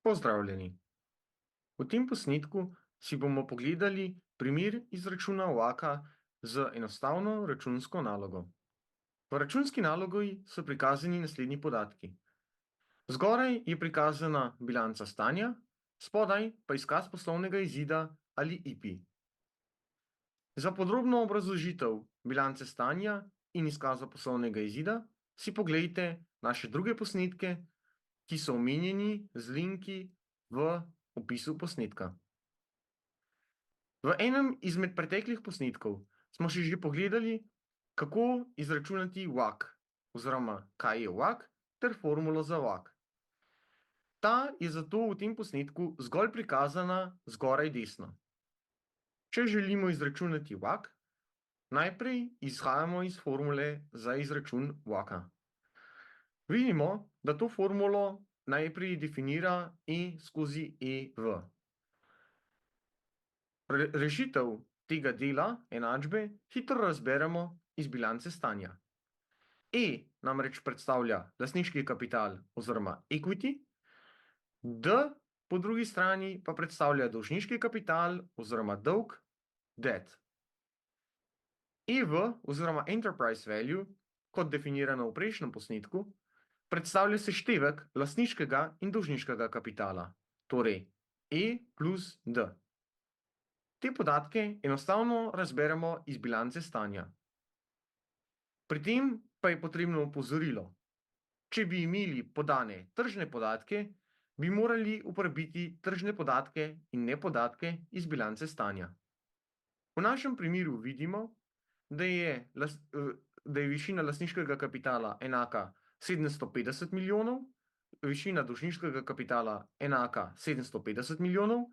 Pozdravljeni! V tem posnetku si bomo pogledali primer izračuna UAK-a z enostavno računsko nalogo. V računski nalogi so prikazani naslednji podatki. Zgoraj je prikazana bilanca stanja, spodaj pa izkaz poslovnega izida ali IP. Za podrobno obrazložitev bilance stanja in izkaza poslovnega izida si poglejte naše druge posnetke, ki so omenjeni z linki v opisu posnetka. V enem izmed preteklih posnetkov smo si že pogledali, kako izračunati UAK oziroma kaj je UAK ter formulo za UAK. Ta je zato v tem posnetku zgolj prikazana zgoraj desno. Če želimo izračunati UAK, najprej izhajamo iz formule za izračun UAK-a. Vidimo, da to formulo najprej definira E skozi EV. Rešitev tega dela enačbe hitro razberemo iz bilance stanja. E namreč predstavlja lastniški kapital oziroma equity, D po drugi strani pa predstavlja dolžniški kapital oziroma dolg, debt. EV oziroma enterprise value, kot definirano v prejšnjem posnetku, predstavlja seštevek lastniškega in dolžniškega kapitala, torej E plus D. Te podatke enostavno razberemo iz bilance stanja. Pri tem pa je potrebno opozorilo. Če bi imeli podane tržne podatke, bi morali uporabiti tržne podatke in ne podatke iz bilance stanja. V našem primeru vidimo, da je višina lastniškega kapitala enaka 750 milijonov, višina dolžniškega kapitala enaka 750 milijonov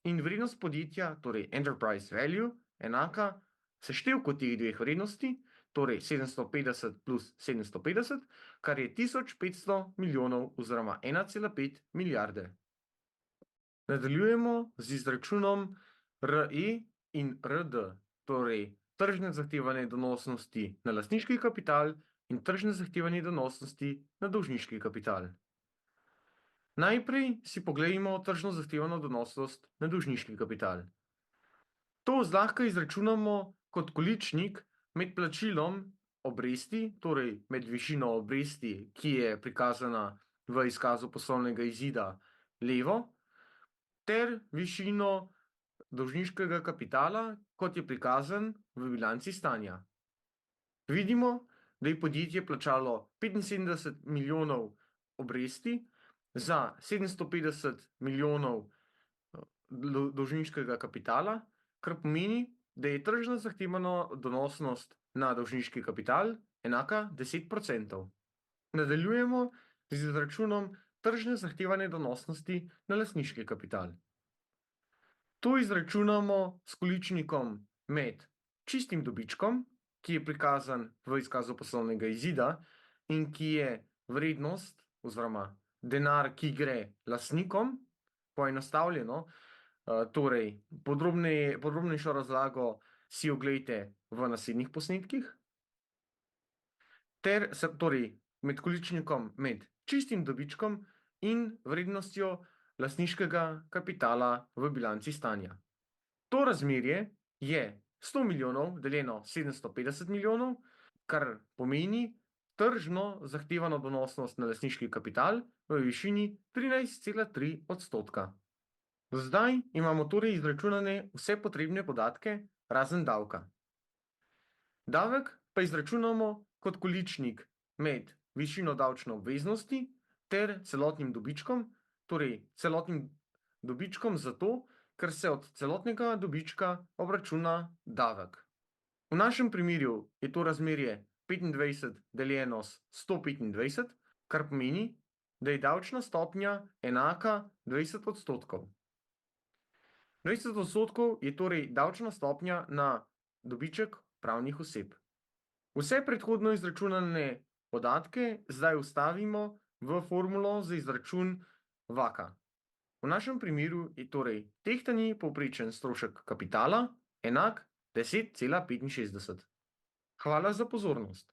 in vrednost podjetja, torej enterprise value, enaka seštevku teh dveh vrednosti, torej 750 plus 750, kar je 1500 milijonov oziroma 1,5 milijarde. Nadaljujemo z izračunom RE in RD, torej tržne zahtevane donosnosti na lastniški kapital in tržne zahtevane donosnosti na dolžniški kapital. Najprej si poglejmo tržno zahtevano donosnost na dolžniški kapital. To zlahka izračunamo kot količnik med plačilom obresti, torej med višino obresti, ki je prikazana v izkazu poslovnega izida levo, ter višino dolžniškega kapitala, kot je prikazan v bilanci stanja. Vidimo, da je podjetje plačalo 75 milijonov obresti za 750 milijonov dolžniškega kapitala, kar pomeni, da je tržna zahtevana donosnost na dolžniški kapital enaka 10%. Nadaljujemo z izračunom tržne zahtevane donosnosti na lastniški kapital. To izračunamo s količnikom med čistim dobičkom, ki je prikazan v izkazu poslovnega izida in ki je vrednost oziroma denar, ki gre lastnikom, poenostavljeno, torej podrobnejšo razlago si oglejte v naslednjih posnetkih, torej med količnikom med čistim dobičkom in vrednostjo lastniškega kapitala v bilanci stanja. To razmerje je 100 milijonov deljeno 750 milijonov, kar pomeni tržno zahtevano donosnost na lastniški kapital v višini 13,3%. Do zdaj imamo torej izračunane vse potrebne podatke, razen davka. Davek pa izračunamo kot količnik med višino davčne obveznosti ter celotnim dobičkom, torej celotnim dobičkom zato, ker se od celotnega dobička obračuna davek. V našem primeru je to razmerje 25 deljeno s 125, kar pomeni, da je davčna stopnja enaka 20%. 20% je torej davčna stopnja na dobiček pravnih oseb. Vse predhodno izračunane podatke zdaj vstavimo v formulo za izračun UAK-a. V našem primeru je torej tehtani povprečen strošek kapitala enak 10,65. Hvala za pozornost.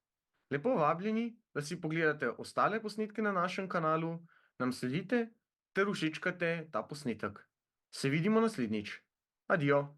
Lepo vabljeni, da si pogledate ostale posnetke na našem kanalu, nam sledite ter všečkate ta posnetek. Se vidimo naslednjič. Adijo.